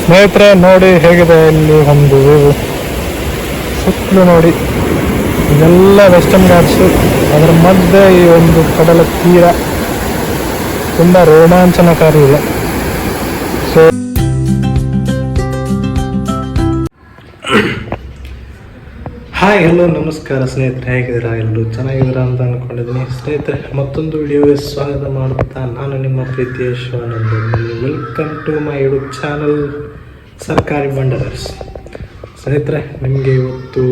ಸ್ನೇಹಿತರೆ ನೋಡಿ ಹೇಗಿದೆ ಇಲ್ಲಿ ಒಂದು ಸುತ್ತಲೂ ನೋಡಿ ಇದೆಲ್ಲ ವೆಸ್ಟರ್ನ್ ಘಾಟ್ಸು, ಅದರ ಮಧ್ಯೆ ಈ ಒಂದು ಕಡಲ ತೀರ ತುಂಬ ರೋಮಾಂಚನಕಾರಿ ಇದೆ. ಸೊ ಹಾಯ್ ಹಲೋ ನಮಸ್ಕಾರ ಸ್ನೇಹಿತರೆ, ಹೇಗಿದ್ದೀರಾ? ಎಲ್ಲರೂ ಚೆನ್ನಾಗಿದ್ದೀರಾ ಅಂತ ಅಂದ್ಕೊಂಡಿದ್ದೀನಿ. ಸ್ನೇಹಿತರೆ, ಮತ್ತೊಂದು ವಿಡಿಯೋಗೆ ಸ್ವಾಗತ ಮಾಡುತ್ತಾ ನಾನು ನಿಮ್ಮ ಪ್ರೀತಿಯ Shivananda. Welcome to my YouTube channel ಸರ್ಕಾರಿ ಬಂಡಲರ್ಸ್. ಸ್ನೇಹಿತರೆ, ನಿಮಗೆ ಇವತ್ತು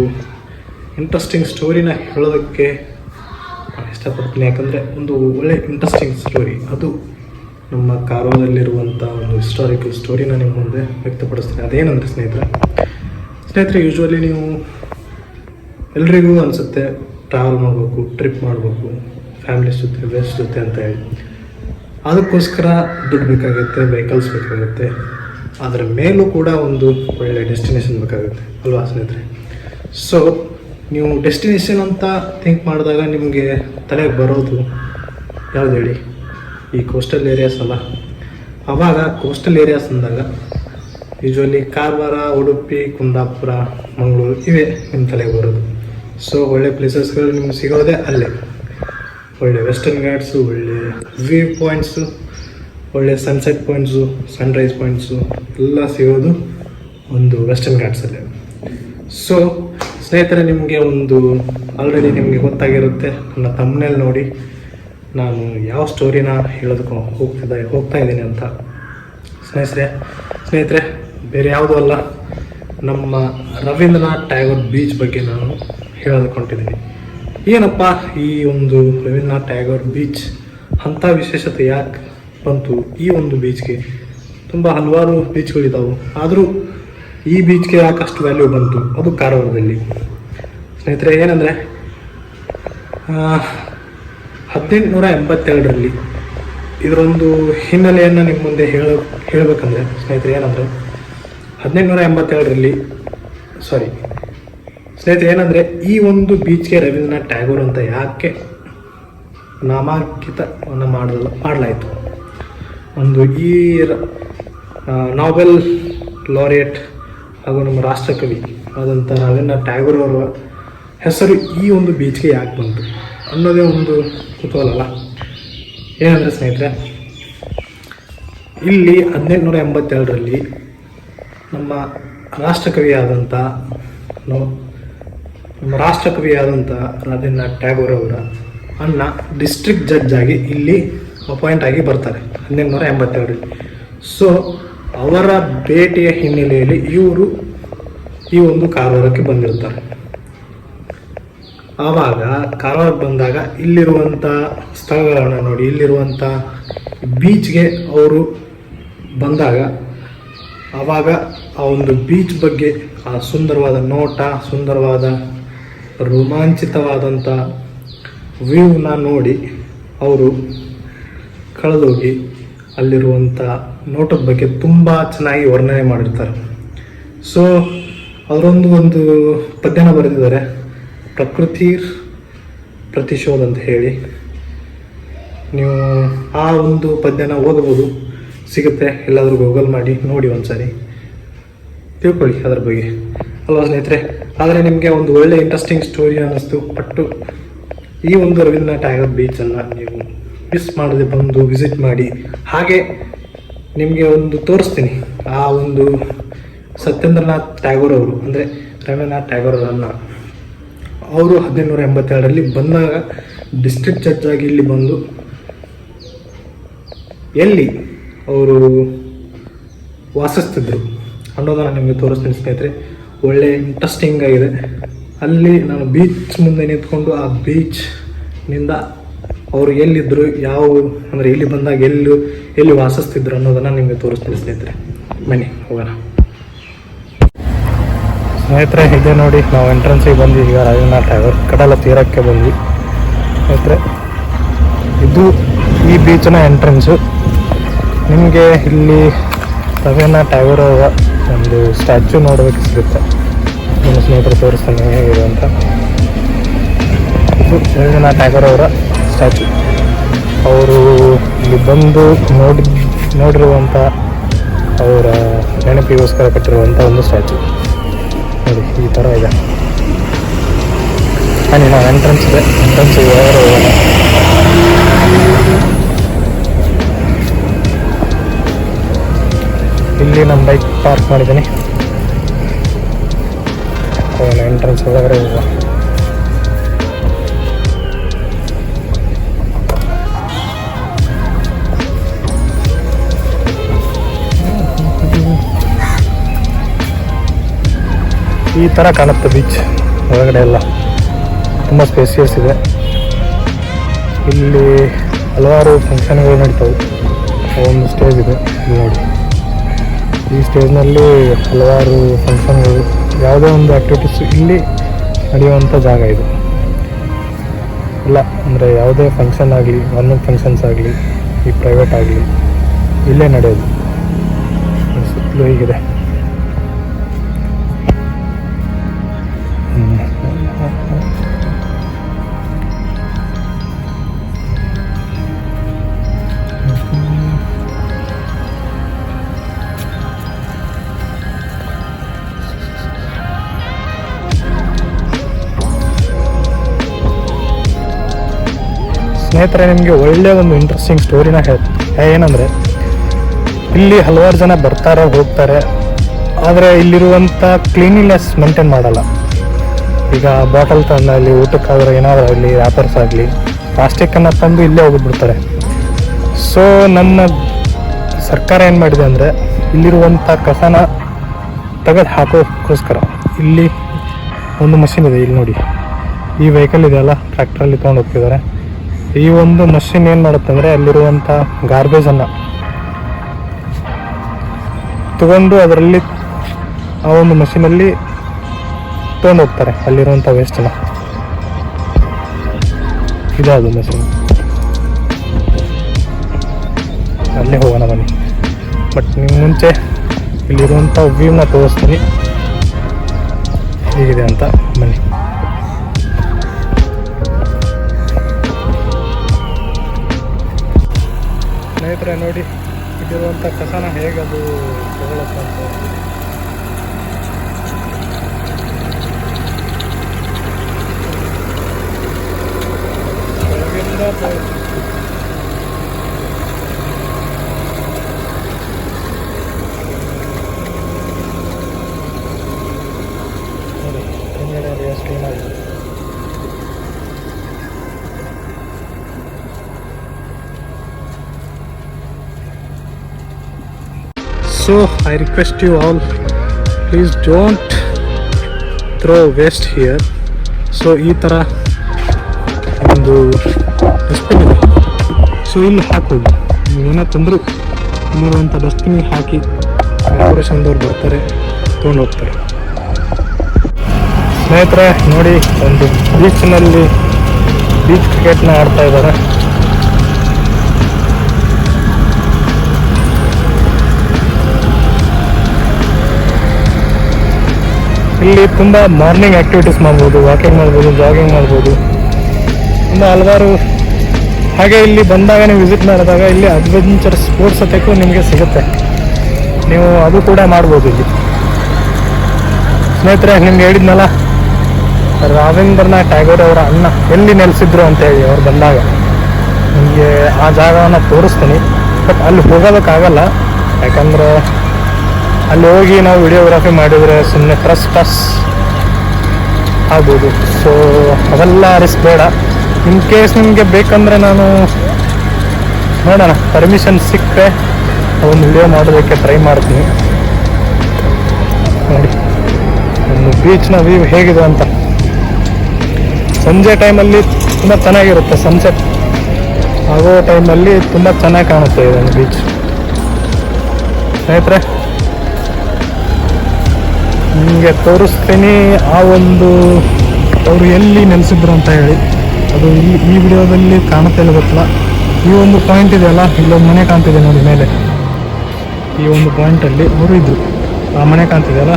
ಇಂಟ್ರೆಸ್ಟಿಂಗ್ ಸ್ಟೋರಿನ ಹೇಳೋದಕ್ಕೆ ಇಷ್ಟಪಡ್ತೀನಿ. ಯಾಕಂದರೆ ಒಂದು ಒಳ್ಳೆ ಇಂಟ್ರೆಸ್ಟಿಂಗ್ ಸ್ಟೋರಿ, ಅದು ನಮ್ಮ ಕಾರವಾರದಲ್ಲಿರುವಂಥ ಒಂದು ಹಿಸ್ಟಾರಿಕಲ್ ಸ್ಟೋರಿನ ನಿಮ್ಮ ಮುಂದೆ ವ್ಯಕ್ತಪಡಿಸ್ತೀನಿ. ಅದೇನಂದರೆ ಸ್ನೇಹಿತರೆ ಯೂಶ್ವಲಿ ನೀವು ಎಲ್ರಿಗೂ ಅನಿಸುತ್ತೆ ಟ್ರಾವೆಲ್ ಮಾಡಬೇಕು, ಟ್ರಿಪ್ ಮಾಡಬೇಕು, ಫ್ಯಾಮಿಲೀಸ್ ಜೊತೆ, ಫ್ರೆಂಡ್ಸ್ ಜೊತೆ ಅಂತ ಹೇಳಿ. ಅದಕ್ಕೋಸ್ಕರ ದುಡ್ಡು ಬೇಕಾಗುತ್ತೆ, ವೆಹಿಕಲ್ಸ್ ಬೇಕಾಗುತ್ತೆ, ಅದರ ಮೇಲೂ ಕೂಡ ಒಂದು ಒಳ್ಳೆಯ ಡೆಸ್ಟಿನೇಷನ್ ಬೇಕಾಗುತ್ತೆ ಅಲ್ವಾ ಸ್ನೇಹಿತರೆ? ಸೊ ನೀವು ಡೆಸ್ಟಿನೇಷನ್ ಅಂತ ಥಿಂಕ್ ಮಾಡಿದಾಗ ನಿಮಗೆ ತಲೆಗೆ ಬರೋದು ಯಾವ್ದು ಹೇಳಿ? ಈ ಕೋಸ್ಟಲ್ ಏರಿಯಾಸ್ ಅಲ್ಲ. ಆವಾಗ ಕೋಸ್ಟಲ್ ಏರಿಯಾಸ್ ಅಂದಾಗ ಯೂಶ್ವಲಿ ಕಾರವಾರ, ಉಡುಪಿ, ಕುಂದಾಪುರ, ಮಂಗಳೂರು ಇವೇ ನಿಮ್ಮ ತಲೆಗೆ ಬರೋದು. ಸೊ ಒಳ್ಳೆ ಪ್ಲೇಸಸ್ಗಳು ನಿಮ್ಗೆ ಸಿಗೋದೇ ಅಲ್ಲೇ. ಒಳ್ಳೆ ವೆಸ್ಟರ್ನ್ ಘಾಟ್ಸು, ಒಳ್ಳೆ ವ್ಯೂ ಪಾಯಿಂಟ್ಸು, ಒಳ್ಳೆ ಸನ್ಸೆಟ್ ಪಾಯಿಂಟ್ಸು, ಸನ್ರೈಸ್ ಪಾಯಿಂಟ್ಸು ಎಲ್ಲ ಸಿಗೋದು ಒಂದು ವೆಸ್ಟರ್ನ್ ಘಾಟ್ಸಲ್ಲೇ. ಸೊ ಸ್ನೇಹಿತರೆ, ನಿಮಗೆ ಒಂದು ಆಲ್ರೆಡಿ ನಿಮಗೆ ಗೊತ್ತಾಗಿರುತ್ತೆ ನನ್ನ ತಮ್ಮನೇಲಿ ನೋಡಿ ನಾನು ಯಾವ ಸ್ಟೋರಿನ ಹೇಳೋದಕ್ಕೆ ಹೋಗ್ತಾ ಇದ್ದೀನಿ ಅಂತ. ಸ್ನೇಹಿತರೆ ಬೇರೆ ಯಾವುದೂ ಅಲ್ಲ, ನಮ್ಮ ರವೀಂದ್ರನಾಥ್ ಟ್ಯಾಗೋರ್ ಬೀಚ್ ಬಗ್ಗೆ ನಾನು ಹೇಳೋದಕ್ಕೆ ಹೊಂಟಿದ್ದೀನಿ. ಏನಪ್ಪ ಈ ಒಂದು ರವೀಂದ್ರನಾಥ್ ಟ್ಯಾಗೋರ್ ಬೀಚ್ ಅಂಥ ವಿಶೇಷತೆ ಯಾಕೆ ಬಂತು ಈ ಒಂದು ಬೀಚ್ಗೆ? ತುಂಬ ಹಲವಾರು ಬೀಚ್ಗಳಿದ್ದಾವೆ, ಆದರೂ ಈ ಬೀಚ್ಗೆ ಯಾಕೆ ಅಷ್ಟು ವ್ಯಾಲ್ಯೂ ಬಂತು? ಅದು ಕಾರವಾರದಲ್ಲಿ. ಸ್ನೇಹಿತರೆ ಏನಂದರೆ 1882ರಲ್ಲಿ ಇದರೊಂದು ಹಿನ್ನೆಲೆಯನ್ನು ನಿಮ್ಮ ಮುಂದೆ ಹೇಳಬೇಕಂದ್ರೆ ಸ್ನೇಹಿತರೆ ಏನಂದರೆ 1882ರಲ್ಲಿ ಏನಂದರೆ ಈ ಒಂದು ಬೀಚ್ಗೆ ರವೀಂದ್ರನಾಥ್ ಟ್ಯಾಗೋರ್ ಅಂತ ಯಾಕೆ ನಾಮಾಂಕಿತವನ್ನು ಮಾಡಲಾಯಿತು? ಒಂದು ಈ ನಾವೆಲ್ ಲಾರಿಯೇಟ್ ಹಾಗೂ ನಮ್ಮ ರಾಷ್ಟ್ರಕವಿ ಆದಂಥ ರವೀಂದ್ರನಾಥ್ ಟ್ಯಾಗೋರ್ ಅವರ ಹೆಸರು ಈ ಒಂದು ಬೀಚ್ಗೆ ಯಾಕೆ ಬಂತು ಅನ್ನೋದೇ ಒಂದು ಕುತೂಹಲ. ಏನಂದರೆ ಸ್ನೇಹಿತರೆ, ಇಲ್ಲಿ 1882ರಲ್ಲಿ ನಮ್ಮ ರಾಷ್ಟ್ರಕವಿಯಾದಂಥ ರವೀಂದ್ರನಾಥ್ ಟ್ಯಾಗೋರ್ ಅವರ ಅಣ್ಣ ಡಿಸ್ಟ್ರಿಕ್ಟ್ ಜಡ್ಜ್ ಆಗಿ ಇಲ್ಲಿ ಅಪಾಯಿಂಟ್ ಆಗಿ ಬರ್ತಾರೆ 1882ರಲ್ಲಿ. ಸೊ ಅವರ ಭೇಟಿಯ ಹಿನ್ನೆಲೆಯಲ್ಲಿ ಇವರು ಈ ಒಂದು ಕಾರವಾರಕ್ಕೆ ಬಂದಿರ್ತಾರೆ. ಆವಾಗ ಕಾರವಾರಕ್ಕೆ ಬಂದಾಗ ಇಲ್ಲಿರುವಂಥ ಸ್ಥಳಗಳನ್ನು ನೋಡಿ, ಇಲ್ಲಿರುವಂಥ ಬೀಚ್ಗೆ ಅವರು ಬಂದಾಗ ಆವಾಗ ಆ ಒಂದು ಬೀಚ್ ಬಗ್ಗೆ ಆ ಸುಂದರವಾದ ನೋಟ, ಸುಂದರವಾದ ರೋಮಾಂಚಿತವಾದಂಥ ವ್ಯೂನ ನೋಡಿ ಅವರು ಕಳೆದೋಗಿ ಅಲ್ಲಿರುವಂಥ ನೋಟದ ಬಗ್ಗೆ ತುಂಬ ಚೆನ್ನಾಗಿ ವರ್ಣನೆ ಮಾಡಿರ್ತಾರೆ. ಸೊ ಅವರೊಂದು ಪದ್ಯನ ಬರೆದಿದ್ದಾರೆ, ಪ್ರಕೃತಿರ್ ಪ್ರತಿಶೋಧ ಅಂತ ಹೇಳಿ. ನೀವು ಆ ಒಂದು ಪದ್ಯನ ಓದಬಹುದು, ಸಿಗುತ್ತೆ, ಎಲ್ಲಾದರೂ ಗೂಗಲ್ ಮಾಡಿ ನೋಡಿ ಒಂದ್ಸರಿ ತಿಳ್ಕೊಳ್ಳಿ ಅದರ ಬಗ್ಗೆ ಅಲ್ವಾ ಸ್ನೇಹಿತರೆ? ಆದರೆ ನಿಮಗೆ ಒಂದು ಒಳ್ಳೆ ಇಂಟ್ರೆಸ್ಟಿಂಗ್ ಸ್ಟೋರಿ ಅನ್ನಿಸ್ತು. ಬಟ್ಟು ಈ ಒಂದು ರವೀಂದ್ರನಾಥ್ ಟ್ಯಾಗೋರ್ ಬೀಚನ್ನು ನೀವು ಮಿಸ್ ಮಾಡದೆ ಬಂದು ವಿಸಿಟ್ ಮಾಡಿ. ಹಾಗೆ ನಿಮಗೆ ಒಂದು ತೋರಿಸ್ತೀನಿ, ಆ ಒಂದು ಸತ್ಯೇಂದ್ರನಾಥ್ ಟ್ಯಾಗೋರ್ ಅವರು ಅಂದರೆ ರವೀಂದ್ರನಾಥ್ ಟ್ಯಾಗೋರ್ ಅವರನ್ನ ಅವರು 1882ರಲ್ಲಿ ಬಂದಾಗ ಡಿಸ್ಟ್ರಿಕ್ಟ್ ಜಡ್ಜ್ ಆಗಿ ಇಲ್ಲಿ ಬಂದು ಎಲ್ಲಿ ಅವರು ವಾಸಿಸ್ತಿದ್ರು ಅನ್ನೋದನ್ನು ನಿಮಗೆ ತೋರಿಸ್ತೀನಿ ಸ್ನೇಹಿತರೆ. ಒಳ್ಳೆ ಇಂಟ್ರೆಸ್ಟಿಂಗ್ ಆಗಿದೆ. ಅಲ್ಲಿ ನಾನು ಬೀಚ್ ಮುಂದೆ ನಿಂತ್ಕೊಂಡು ಆ ಬೀಚ್ನಿಂದ ಅವರು ಎಲ್ಲಿದ್ದರು, ಅಂದರೆ ಇಲ್ಲಿ ಬಂದಾಗ ಎಲ್ಲಿ ವಾಸಿಸ್ತಿದ್ರು ಅನ್ನೋದನ್ನು ನಿಮಗೆ ತೋರಿಸ್ತೀನಿ ಸ್ನೇಹಿತರೆ. ಬನ್ನಿ ಹೋಗೋಣ. ಸ್ನೇಹಿತರೆ ಇದೆ ನೋಡಿ, ನಾವು ಎಂಟ್ರೆನ್ಸಿಗೆ ಬಂದ್ವಿ. ಈಗ ರವೀಂದ್ರನಾಥ್ ಟ್ಯಾಗೋರ್ ಕಡಲ ತೀರಕ್ಕೆ ಬಂದ್ವಿ ಸ್ನೇಹಿತರೆ. ಇದು ಈ ಬೀಚಿನ ಎಂಟ್ರೆನ್ಸು. ನಿಮಗೆ ಇಲ್ಲಿ ರವೀಂದ್ರನಾಥ್ ಟ್ಯಾಗೋರ್ ಅವರ ಒಂದು ಸ್ಟ್ಯಾಚ್ಯೂ ನೋಡೋದಕ್ಕೆ ಸಿಗುತ್ತೆ. ನನ್ನ ಸ್ನೇಹಿತರು ತೋರಿಸ್ತಾನೆ ಹೇಗಿದೆ ಅಂತ. ಇದು ರವೀಂದ್ರನಾಥ್ ಟ್ಯಾಗೋರ್ ಅವರ ಸ್ಟ್ಯಾಚ್ಯೂ. ಅವರು ಇಲ್ಲಿ ಬಂದು ನೋಡಿರುವಂಥ ಅವರ ನೆನಪಿಗೋಸ್ಕರ ಕಟ್ಟಿರುವಂಥ ಒಂದು ಸ್ಟ್ಯಾಚು ನೋಡಿ ಈ ಥರ ಇದೆ. ನಾನು ಎಂಟ್ರೆನ್ಸ್ ಇದೆ, ಎಂಟ್ರೆನ್ಸ್ ಯಾರು ಹೋಗೋಣ. ಇಲ್ಲಿ ನಮ್ಮ ಬೈಕ್ ಪಾರ್ಕ್ ಮಾಡಿದ್ದೀನಿ. ಎಂಟ್ರೆನ್ಸ್ ಒಳಗಡೆ ಹೋಗುವ. ಈ ಥರ ಕಾಣುತ್ತೆ ಬೀಚ್ ಒಳಗಡೆ ಎಲ್ಲ, ತುಂಬ ಸ್ಪೇಸಿಯಸ್ ಇದೆ. ಇಲ್ಲಿ ಹಲವಾರು ಫಂಕ್ಷನ್ಗಳು ನಡೀತವೆ. ಒಂದು ಸ್ಟೇಜ್ ಇದೆ ಇಲ್ಲಿ ನೋಡಿ. ಈ ಸ್ಟೇಜ್ನಲ್ಲಿ ಹಲವಾರು ಫಂಕ್ಷನ್ಗಳು, ಯಾವುದೇ ಒಂದು ಆ್ಯಕ್ಟಿವಿಟೀಸ್ ಇಲ್ಲಿ ನಡೆಯುವಂಥ ಜಾಗ ಇದು. ಇಲ್ಲ ಅಂದರೆ ಯಾವುದೇ ಫಂಕ್ಷನ್ ಆಗಲಿ, ಗೌರ್ಮೆಂಟ್ ಫಂಕ್ಷನ್ಸ್ ಆಗಲಿ, ಈ ಪ್ರೈವೇಟ್ ಆಗಲಿ, ಇಲ್ಲೇ ನಡೆಯೋದು. ಸುತ್ತಲೂ ಹೀಗಿದೆ. ಸ್ನೇಹಿತರೆ, ನಿಮಗೆ ಒಳ್ಳೆಯ ಒಂದು ಇಂಟ್ರೆಸ್ಟಿಂಗ್ ಸ್ಟೋರಿನ ಏನಂದರೆ, ಇಲ್ಲಿ ಹಲವಾರು ಜನ ಬರ್ತಾರೆ ಹೋಗ್ತಾರೆ, ಆದರೆ ಇಲ್ಲಿರುವಂಥ ಕ್ಲೀನಿನೆಸ್ ಮೇಂಟೈನ್ ಮಾಡಲ್ಲ. ಈಗ ಬಾಟಲ್ ತಂದಲ್ಲಿ ಊಟಕ್ಕಾದ್ರೆ ಏನಾದರೂ ಆಗಲಿ, ವ್ಯಾಪಾರ್ಸ್ ಆಗಲಿ, ಪ್ಲಾಸ್ಟಿಕ್ಕನ್ನು ತಂದು ಇಲ್ಲೇ ಹೋಗಿಬಿಡ್ತಾರೆ. ಸೊ ನನ್ನ ಸರ್ಕಾರ ಏನು ಮಾಡಿದೆ ಅಂದರೆ, ಇಲ್ಲಿರುವಂಥ ಕಸನ ತೆಗೆದು ಹಾಕೋಕ್ಕೋಸ್ಕರ ಇಲ್ಲಿ ಒಂದು ಮಷಿನ್ ಇದೆ. ಇಲ್ಲಿ ನೋಡಿ, ಈ ವೆಹಿಕಲ್ ಇದೆಯಲ್ಲ, ಟ್ರ್ಯಾಕ್ಟ್ರಲ್ಲಿ ತೊಗೊಂಡು ಹೋಗ್ತಿದ್ದಾರೆ. ಈ ಒಂದು ಮಷಿನ್ ಏನು ಮಾಡುತ್ತೆ ಅಂದರೆ, ಅಲ್ಲಿರುವಂಥ ಗಾರ್ಬೇಜನ್ನು ತಗೊಂಡು ಅದರಲ್ಲಿ ಆ ಒಂದು ಮಷಿನಲ್ಲಿ ತೊಗೊಂಡು ಹೋಗ್ತಾರೆ ಅಲ್ಲಿರುವಂಥ ವೇಸ್ಟನ್ನು. ಇದೆ ಅದು ಮಷಿನ್. ಅಲ್ಲೇ ಹೋಗೋಣ ಬನ್ನಿ. ಬಟ್ ನಿಮ್ಮ ಮುಂಚೆ ಇಲ್ಲಿರುವಂಥ ವ್ಯೂನ ತೋರಿಸ್ತೀನಿ ಹೇಗಿದೆ ಅಂತ. ಬನ್ನಿ. ಸ್ನೇಹಿತರೆ ನೋಡಿ, ಇಲ್ಲಿರುವಂಥ ಕಸನ ಹೇಗದು ತಗೊಳಕ್ಕೆ ಅಂತ. So I request you all, please don't throw waste here. So ಈ ಥರ ಒಂದು ಡಸ್ಟ್ಬಿನ್ ಇದೆ. ಸೊ ಇಲ್ಲಿ ಹಾಕೋದು, ನೀವೇನೋ ತಂದರೂ ಇಲ್ಲಿರುವಂಥ ಡಸ್ಟ್ಬಿನ್ಗೆ ಹಾಕಿ ಕಾರ್ಪೊರೇಷನ್ದವ್ರು ಬರ್ತಾರೆ, ತೊಗೊಂಡು ಹೋಗ್ತಾರೆ. ಸ್ನೇಹಿತರೆ ನೋಡಿ, ಒಂದು ಬೀಚ್ನಲ್ಲಿ ಬೀಚ್ ಕ್ರಿಕೆಟ್ನ ಆಡ್ತಾ ಇದ್ದಾರೆ. ಇಲ್ಲಿ ತುಂಬ ಮಾರ್ನಿಂಗ್ ಆ್ಯಕ್ಟಿವಿಟೀಸ್ ಮಾಡ್ಬೋದು, ವಾಕಿಂಗ್ ಮಾಡ್ಬೋದು, ಜಾಗಿಂಗ್ ಮಾಡ್ಬೋದು, ತುಂಬ ಹಲವಾರು. ಹಾಗೆ ಇಲ್ಲಿ ಬಂದಾಗ ನೀವು ವಿಸಿಟ್ ಮಾಡಿದಾಗ ಇಲ್ಲಿ ಅಡ್ವೆಂಚರ್ ಸ್ಪೋರ್ಟ್ಸ್ ಸತ್ಯಕ್ಕೂ ನಿಮಗೆ ಸಿಗುತ್ತೆ, ನೀವು ಅದು ಕೂಡ ಮಾಡ್ಬೋದು ಇಲ್ಲಿ. ಸ್ನೇಹಿತರೆ, ನಿಮ್ಗೆ ಹೇಳಿದ್ನಲ್ಲ, ರವೀಂದ್ರನಾಥ್ ಟ್ಯಾಗೋರ್ ಅವರ ಅಣ್ಣ ಎಲ್ಲಿ ನೆಲೆಸಿದ್ರು ಅಂತೇಳಿ ಅವ್ರು ಬಂದಾಗ ನಿಮಗೆ ಆ ಜಾಗವನ್ನು ತೋರಿಸ್ತೀನಿ. ಬಟ್ ಅಲ್ಲಿ ಹೋಗೋದಕ್ಕಾಗಲ್ಲ, ಯಾಕಂದರೆ ಅಲ್ಲಿ ಹೋಗಿ ನಾವು ವಿಡಿಯೋಗ್ರಫಿ ಮಾಡಿದರೆ ಸುಮ್ಮನೆ ಟ್ರಸ್ ಆಗ್ಬೋದು. ಸೊ ಅವೆಲ್ಲ ರಿಸ್ಕ್ ಬೇಡ. ಇನ್ ಕೇಸ್ ನಿಮಗೆ ಬೇಕಂದರೆ ನಾನು ನೋಡೋಣ, ಪರ್ಮಿಷನ್ ಸಿಕ್ಕರೆ ಒಂದು ವಿಡಿಯೋ ಮಾಡೋದಕ್ಕೆ ಟ್ರೈ ಮಾಡ್ತೀನಿ. ನೋಡಿ ಒಂದು ಬೀಚ್ನ ವ್ಯೂ ಹೇಗಿದೆ ಅಂತ. ಸಂಜೆ ಟೈಮಲ್ಲಿ ತುಂಬ ಚೆನ್ನಾಗಿರುತ್ತೆ, ಸನ್ಸೆಟ್ ಆಗೋ ಟೈಮಲ್ಲಿ ತುಂಬ ಚೆನ್ನಾಗಿ ಕಾಣುತ್ತೆ ಇದೊಂದು ಬೀಚ್. ಸ್ನೇಹಿತರೆ, ನಿಮಗೆ ತೋರಿಸ್ತೀನಿ ಆ ಒಂದು ಅವರು ಎಲ್ಲಿ ನೆಲೆಸಿದ್ರು ಅಂತ ಹೇಳಿ. ಅದು ಈ ವಿಡಿಯೋದಲ್ಲಿ ಕಾಣುತ್ತೆ ಇಲ್ಲ ಗೊತ್ತಿಲ್ಲ. ಈ ಒಂದು ಪಾಯಿಂಟ್ ಇದೆಯಲ್ಲ, ಇಲ್ಲೊಂದು ಮನೆ ಕಾಣ್ತಿದೆ ನೋಡಿ ಮೇಲೆ, ಈ ಒಂದು ಪಾಯಿಂಟಲ್ಲಿ ಅವರು ಇದ್ರು. ಆ ಮನೆ ಕಾಣ್ತಿದೆಯಲ್ಲ,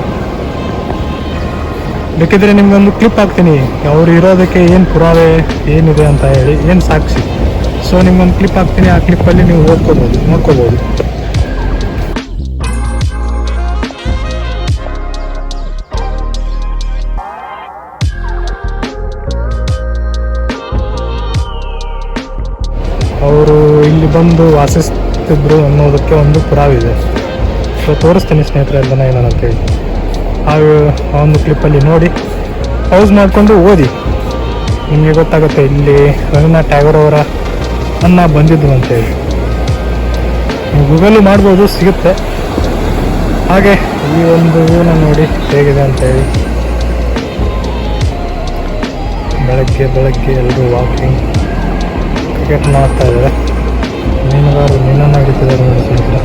ಬೇಕಿದ್ರೆ ನಿಮ್ಗೊಂದು ಕ್ಲಿಪ್ ಹಾಕ್ತೀನಿ, ಅವ್ರು ಇರೋದಕ್ಕೆ ಏನು ಪುರಾವೆ ಏನಿದೆ ಅಂತ ಹೇಳಿ, ಏನು ಸಾಕ್ಷಿ. ಸೊ ನಿಮ್ಗೊಂದು ಕ್ಲಿಪ್ ಹಾಕ್ತೀನಿ, ಆ ಕ್ಲಿಪ್ಪಲ್ಲಿ ನೀವು ನೋಡ್ಕೋಬೋದು. ಅವರು ಇಲ್ಲಿ ಬಂದು ವಾಸಿಸ್ತಿದ್ರು ಅನ್ನೋದಕ್ಕೆ ಒಂದು ಪುರಾವಿದೆ. ಸೊ ತೋರಿಸ್ತೀನಿ ಸ್ನೇಹಿತರೆ ಅದನ್ನು ಏನಂತೇಳಿ. ಆ ಒಂದು ಕ್ಲಿಪ್ಪಲ್ಲಿ ನೋಡಿ ಪೌಸ್ ಮಾಡಿಕೊಂಡು ಓದಿ, ನಿಮಗೆ ಗೊತ್ತಾಗುತ್ತೆ ಇಲ್ಲಿ ರವೀಂದ್ರನಾಥ್ ಟ್ಯಾಗೋರ್ ಅವರ ಅನ್ನ ಬಂದಿದ್ದು ಅಂತೇಳಿ. ನೀವು ಗೂಗಲ್ಲು ಮಾಡ್ಬೋದು, ಸಿಗುತ್ತೆ. ಹಾಗೆ ಈ ಒಂದು ವ್ಯೂನ ನೋಡಿ ಹೇಗಿದೆ ಅಂತೇಳಿ. ಬೆಳಗ್ಗೆ ಎಲ್ಲರೂ ವಾಕಿಂಗ್, ಕ್ರಿಕೆಟ್ ಮಾಡ್ತಾ ಇದ್ದಾರೆ. ಮೀನುಗಾರರು ಮೀನನ್ನು ಹಿಡಿತಿದ್ದಾರೆ ನೋಡಿ ಸ್ನೇಹಿತರೆ.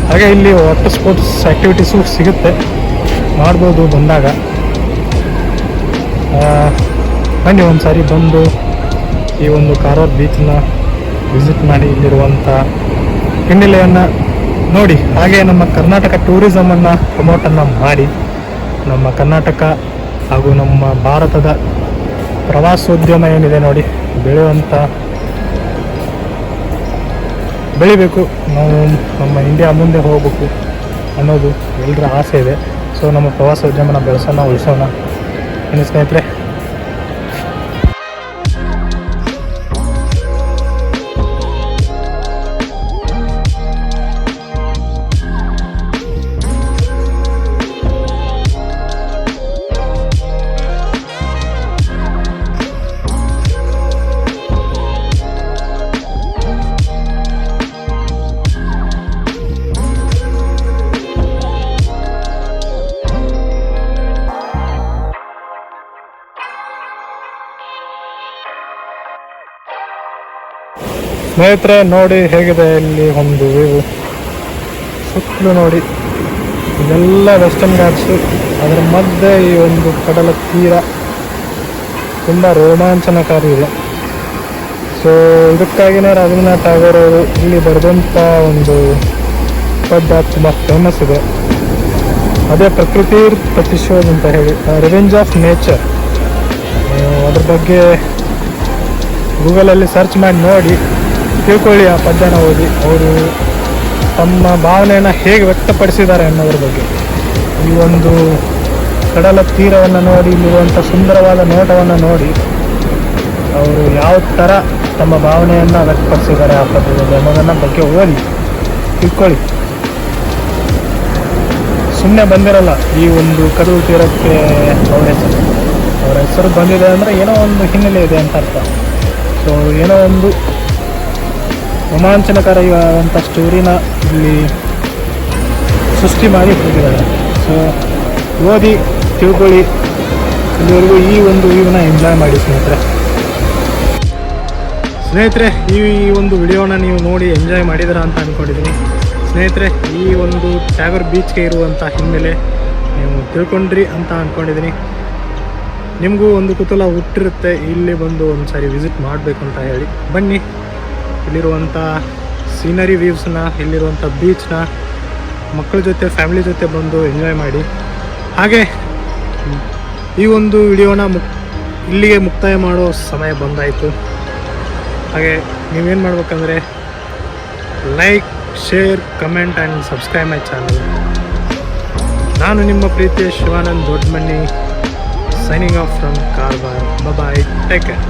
ಹಾಗೆ ಇಲ್ಲಿ ವಾಟರ್ ಸ್ಪೋರ್ಟ್ಸ್ ಆ್ಯಕ್ಟಿವಿಟೀಸು ಸಿಗುತ್ತೆ, ಮಾಡ್ಬೋದು ಬಂದಾಗ. ಬನ್ನಿ ಒಂದು ಸಾರಿ ಬಂದು ಈ ಒಂದು ಕಾರವಾರ ಬೀಚನ್ನ ವಿಸಿಟ್ ಮಾಡಿ ಇಲ್ಲಿರುವಂಥ ಹಿನ್ನೆಲೆಯನ್ನು ನೋಡಿ. ಹಾಗೆ ನಮ್ಮ ಕರ್ನಾಟಕ ಟೂರಿಸಮನ್ನು ಪ್ರಮೋಟನ್ನು ಮಾಡಿ, ನಮ್ಮ ಕರ್ನಾಟಕ ಹಾಗೂ ನಮ್ಮ ಭಾರತದ ಪ್ರವಾಸೋದ್ಯಮ ಏನಿದೆ ನೋಡಿ ಬೆಳಿಬೇಕು. ನಾವು ನಮ್ಮ ಇಂಡಿಯಾ ಮುಂದೆ ಹೋಗಬೇಕು ಅನ್ನೋದು ಎಲ್ಲರ ಆಸೆ ಇದೆ. ಸೊ ನಮ್ಮ ಪ್ರವಾಸೋದ್ಯಮನ ಬೆಳೆಸೋಣ, ಉಳಿಸೋಣ ಏನು ಸ್ನೇಹಿತರೆ. ಸ್ನೇಹಿತರೆ ನೋಡಿ ಹೇಗಿದೆ ಇಲ್ಲಿ ಒಂದು ವ್ಯೂ. ಸುತ್ತಲೂ ನೋಡಿ ಇದೆಲ್ಲ ವೆಸ್ಟರ್ನ್ ಘಾಟ್ಸು, ಅದರ ಮಧ್ಯೆ ಈ ಒಂದು ಕಡಲ ತೀರ ತುಂಬ ರೋಮಾಂಚನಕಾರಿ ಇದೆ. ಸೊ ಇದಕ್ಕಾಗಿಯೇ ರವೀಂದ್ರನಾಥ್ ಟ್ಯಾಗೋರ್ ಅವರು ಇಲ್ಲಿ ಬರೆದಂಥ ಒಂದು ಪದ್ಯ ತುಂಬ ಫೇಮಸ್ ಇದೆ. ಅದೇ ಪ್ರಕೃತಿ ಪ್ರತಿಶೋಧ ಅಂತ ಹೇಳಿ, ರಿವೆಂಜ್ ಆಫ್ ನೇಚರ್. ಅದ್ರ ಬಗ್ಗೆ ಗೂಗಲಲ್ಲಿ ಸರ್ಚ್ ಮಾಡಿ ನೋಡಿ ತಿಳ್ಕೊಳ್ಳಿ. ಆ ಪದ್ಯನ ಓದಿ ಅವರು ತಮ್ಮ ಭಾವನೆಯನ್ನು ಹೇಗೆ ವ್ಯಕ್ತಪಡಿಸಿದ್ದಾರೆ ಅನ್ನೋದ್ರ ಬಗ್ಗೆ. ಈ ಒಂದು ಕಡಲ ತೀರವನ್ನು ನೋಡಿ, ಇಲ್ಲಿರುವಂಥ ಸುಂದರವಾದ ನೋಟವನ್ನು ನೋಡಿ ಅವರು ಯಾವ ಥರ ತಮ್ಮ ಭಾವನೆಯನ್ನು ವ್ಯಕ್ತಪಡಿಸಿದ್ದಾರೆ ಆ ಪದ್ಯದಲ್ಲಿ ಅನ್ನೋದನ್ನ ಬಗ್ಗೆ ಓದಿ ತಿಳ್ಕೊಳ್ಳಿ. ಸುಮ್ಮನೆ ಬಂದಿರಲ್ಲ ಈ ಒಂದು ಕಡಲು ತೀರಕ್ಕೆ ಅವರ ಹೆಸರು ಬಂದಿದೆ ಅಂದರೆ ಏನೋ ಒಂದು ಹಿನ್ನೆಲೆ ಇದೆ ಅಂತ ಅರ್ಥ. ಸೊ ಏನೋ ಒಂದು ರೋಮಾಂಚನಕಾರಿಯಾದಂಥ ಸ್ಟೋರಿನ ಇಲ್ಲಿ ಸೃಷ್ಟಿ ಮಾಡಿ ಹೋಗಿದ್ದಾರೆ. ಸೊ ಓದಿ ತಿಳ್ಕೊಳ್ಳಿ. ಇಲ್ಲಿವರೆಗೂ ಈ ಒಂದು ವ್ಯೂನ ಎಂಜಾಯ್ ಮಾಡಿ ಸ್ನೇಹಿತರೆ. ಈ ಒಂದು ವಿಡಿಯೋನ ನೀವು ನೋಡಿ ಎಂಜಾಯ್ ಮಾಡಿದ್ದೀರಾ ಅಂತ ಅಂದ್ಕೊಂಡಿದ್ದೀನಿ ಸ್ನೇಹಿತರೆ. ಈ ಒಂದು ಟ್ಯಾಗೋರ್ ಬೀಚ್ಗೆ ಇರುವಂಥ ಹಿನ್ನೆಲೆ ನೀವು ತಿಳ್ಕೊಂಡ್ರಿ ಅಂತ ಅಂದ್ಕೊಂಡಿದ್ದೀನಿ. ನಿಮಗೂ ಒಂದು ಕುತೂಹಲ ಹುಟ್ಟಿರುತ್ತೆ ಇಲ್ಲಿ ಬಂದು ಒಂದು ಸಾರಿ ವಿಸಿಟ್ ಮಾಡಬೇಕು ಅಂತ ಹೇಳಿ. ಬನ್ನಿ, ಇಲ್ಲಿರುವಂಥ ಸೀನರಿ ವ್ಯೂಸ್ನ, ಇಲ್ಲಿರುವಂಥ ಬೀಚ್ನ ಮಕ್ಕಳ ಜೊತೆ, ಫ್ಯಾಮಿಲಿ ಜೊತೆ ಬಂದು ಎಂಜಾಯ್ ಮಾಡಿ. ಹಾಗೆ ಈ ಒಂದು ವಿಡಿಯೋನ ಇಲ್ಲಿಗೆ ಮುಕ್ತಾಯ ಮಾಡೋ ಸಮಯ ಬಂದಾಯಿತು. ಹಾಗೆ ನೀವೇನು ಮಾಡ್ಬೇಕಂದ್ರೆ like, share, comment and subscribe my channel. ನಾನು ನಿಮ್ಮ ಪ್ರೀತಿಯ Shivanand Doddamani, signing off from Karwar. Bye, take care.